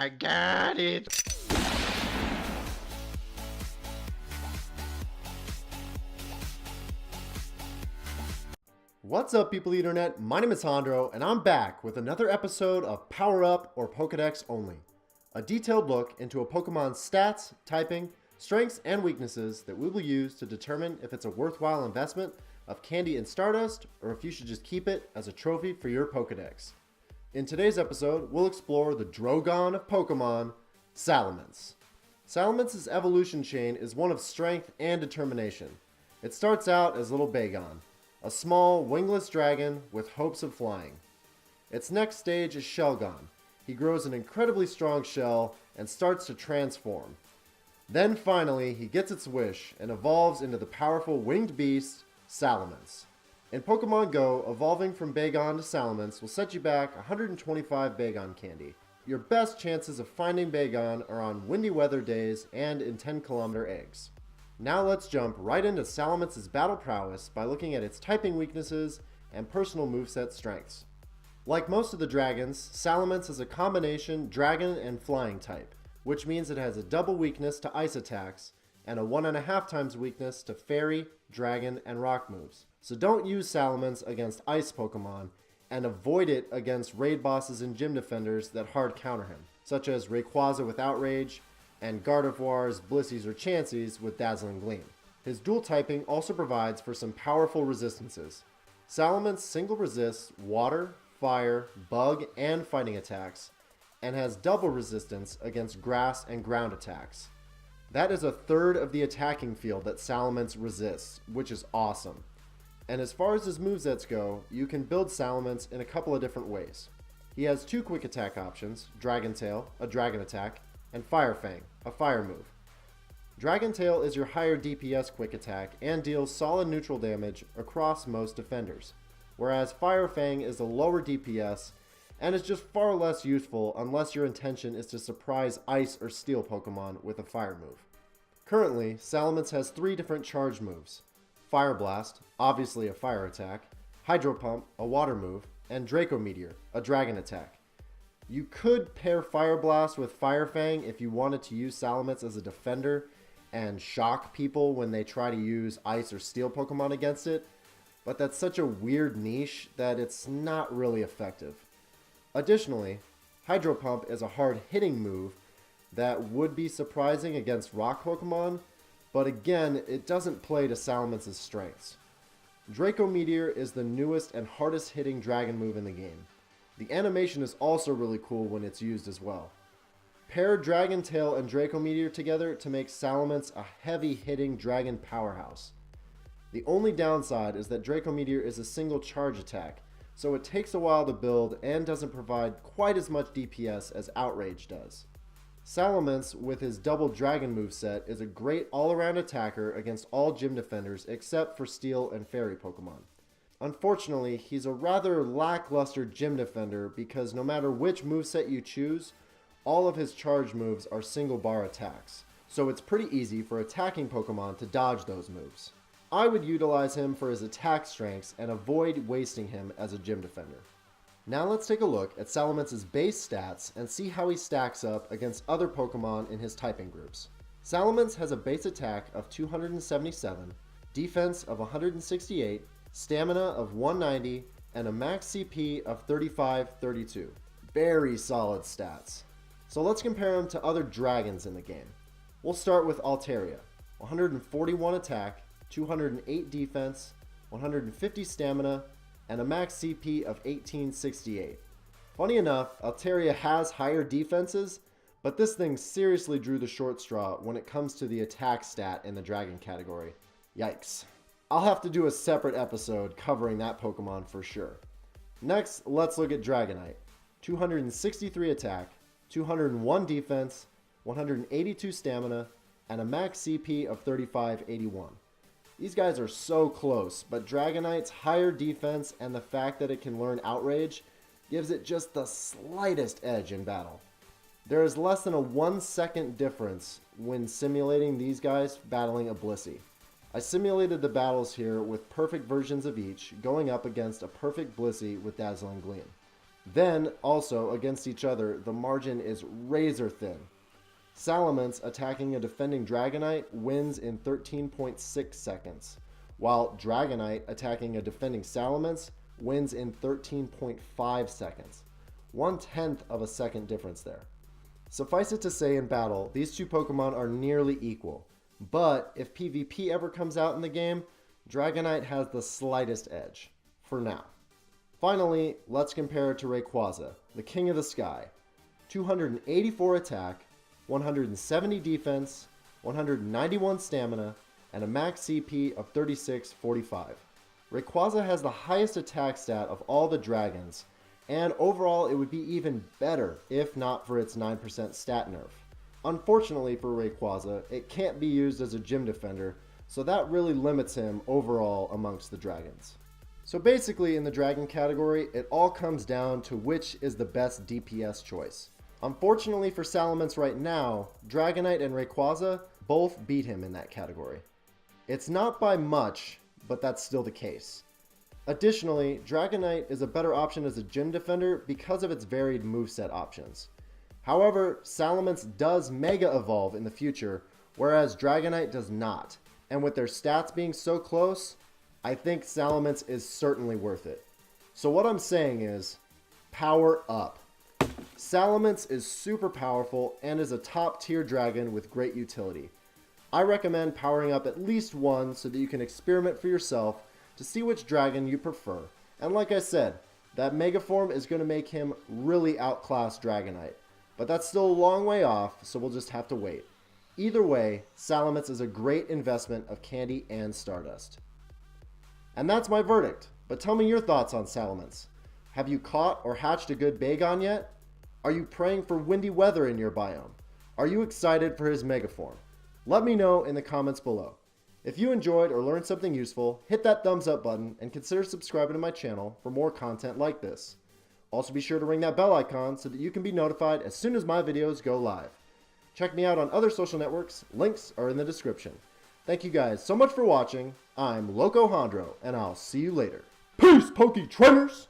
I got it! What's up, people of the internet? My name is Hondro, and I'm back with another episode of Power Up or Pokedex Only. A detailed look into a Pokemon's stats, typing, strengths, and weaknesses that we will use to determine if it's a worthwhile investment of candy and stardust, or if you should just keep it as a trophy for your Pokedex. In today's episode, we'll explore the Drogon of Pokemon, Salamence. Salamence's evolution chain is one of strength and determination. It starts out as Little Bagon, a small, wingless dragon with hopes of flying. Its next stage is Shelgon. He grows an incredibly strong shell and starts to transform. Then finally, he gets its wish and evolves into the powerful winged beast, Salamence. In Pokemon Go, evolving from Bagon to Salamence will set you back 125 Bagon candy. Your best chances of finding Bagon are on windy weather days and in 10-kilometer eggs. Now let's jump right into Salamence's battle prowess by looking at its typing weaknesses and personal moveset strengths. Like most of the dragons, Salamence is a combination dragon and flying type, which means it has a double weakness to ice attacks and a 1.5 times weakness to fairy, dragon, and rock moves. So don't use Salamence against ice Pokemon and avoid it against raid bosses and gym defenders that hard counter him, such as Rayquaza with Outrage, and Gardevoir's, Blissey's, or Chansey's with Dazzling Gleam. His dual typing also provides for some powerful resistances. Salamence single resists water, fire, bug, and fighting attacks, and has double resistance against grass and ground attacks. That is a third of the attacking field that Salamence resists, which is awesome. And as far as his movesets go, you can build Salamence in a couple of different ways. He has two quick attack options, Dragon Tail, a dragon attack, and Fire Fang, a fire move. Dragon Tail is your higher DPS quick attack and deals solid neutral damage across most defenders, whereas Fire Fang is a lower DPS and is just far less useful unless your intention is to surprise ice or steel Pokemon with a fire move. Currently, Salamence has 3 different charge moves: Fire Blast, obviously a fire attack, Hydro Pump, a water move, and Draco Meteor, a dragon attack. You could pair Fire Blast with Fire Fang if you wanted to use Salamence as a defender and shock people when they try to use Ice or Steel Pokemon against it, but that's such a weird niche that it's not really effective. Additionally, Hydro Pump is a hard-hitting move that would be surprising against rock Pokemon, but again, it doesn't play to Salamence's strengths. Draco Meteor is the newest and hardest-hitting dragon move in the game. The animation is also really cool when it's used as well. Pair Dragon Tail and Draco Meteor together to make Salamence a heavy-hitting dragon powerhouse. The only downside is that Draco Meteor is a single charge attack, so it takes a while to build and doesn't provide quite as much DPS as Outrage does. Salamence, with his double dragon moveset, is a great all-around attacker against all gym defenders except for Steel and Fairy Pokemon. Unfortunately, he's a rather lackluster gym defender because no matter which moveset you choose, all of his charge moves are single bar attacks, so it's pretty easy for attacking Pokemon to dodge those moves. I would utilize him for his attack strengths and avoid wasting him as a gym defender. Now let's take a look at Salamence's base stats and see how he stacks up against other Pokemon in his typing groups. Salamence has a base attack of 277, defense of 168, stamina of 190, and a max CP of 3532. Very solid stats. So let's compare him to other dragons in the game. We'll start with Altaria. 141 attack, 208 defense, 150 stamina, and a max CP of 1868. Funny enough, Altaria has higher defenses, but this thing seriously drew the short straw when it comes to the attack stat in the dragon category. Yikes. I'll have to do a separate episode covering that Pokemon for sure. Next, let's look at Dragonite. 263 attack, 201 defense, 182 stamina, and a max CP of 3581. These guys are so close, but Dragonite's higher defense and the fact that it can learn Outrage gives it just the slightest edge in battle. There is less than a 1 second difference when simulating these guys battling a Blissey. I simulated the battles here with perfect versions of each, going up against a perfect Blissey with Dazzling Gleam. Then, also, against each other, the margin is razor thin. Salamence attacking a defending Dragonite wins in 13.6 seconds, while Dragonite attacking a defending Salamence wins in 13.5 seconds. 1/10 of a second difference there. Suffice it to say, in battle, these two Pokemon are nearly equal, but if PvP ever comes out in the game, Dragonite has the slightest edge, for now. Finally, let's compare it to Rayquaza, the king of the sky. 284 attack, 170 defense, 191 stamina, and a max CP of 3645. Rayquaza has the highest attack stat of all the dragons, and overall it would be even better if not for its 9% stat nerf. Unfortunately for Rayquaza, it can't be used as a gym defender, so that really limits him overall amongst the dragons. So basically in the dragon category, it all comes down to which is the best DPS choice. Unfortunately for Salamence right now, Dragonite and Rayquaza both beat him in that category. It's not by much, but that's still the case. Additionally, Dragonite is a better option as a gym defender because of its varied moveset options. However, Salamence does Mega Evolve in the future, whereas Dragonite does not. And with their stats being so close, I think Salamence is certainly worth it. So what I'm saying is, power up. Salamence is super powerful and is a top tier dragon with great utility. I recommend powering up at least one so that you can experiment for yourself to see which dragon you prefer. And like I said, that Mega Form is going to make him really outclass Dragonite. But that's still a long way off, so we'll just have to wait. Either way, Salamence is a great investment of candy and stardust. And that's my verdict, but tell me your thoughts on Salamence. Have you caught or hatched a good Bagon yet? Are you praying for windy weather in your biome? Are you excited for his Mega Form? Let me know in the comments below. If you enjoyed or learned something useful, hit that thumbs up button and consider subscribing to my channel for more content like this. Also be sure to ring that bell icon so that you can be notified as soon as my videos go live. Check me out on other social networks, links are in the description. Thank you guys so much for watching. I'm Loco Hondro, and I'll see you later. Peace, Poke Trainers!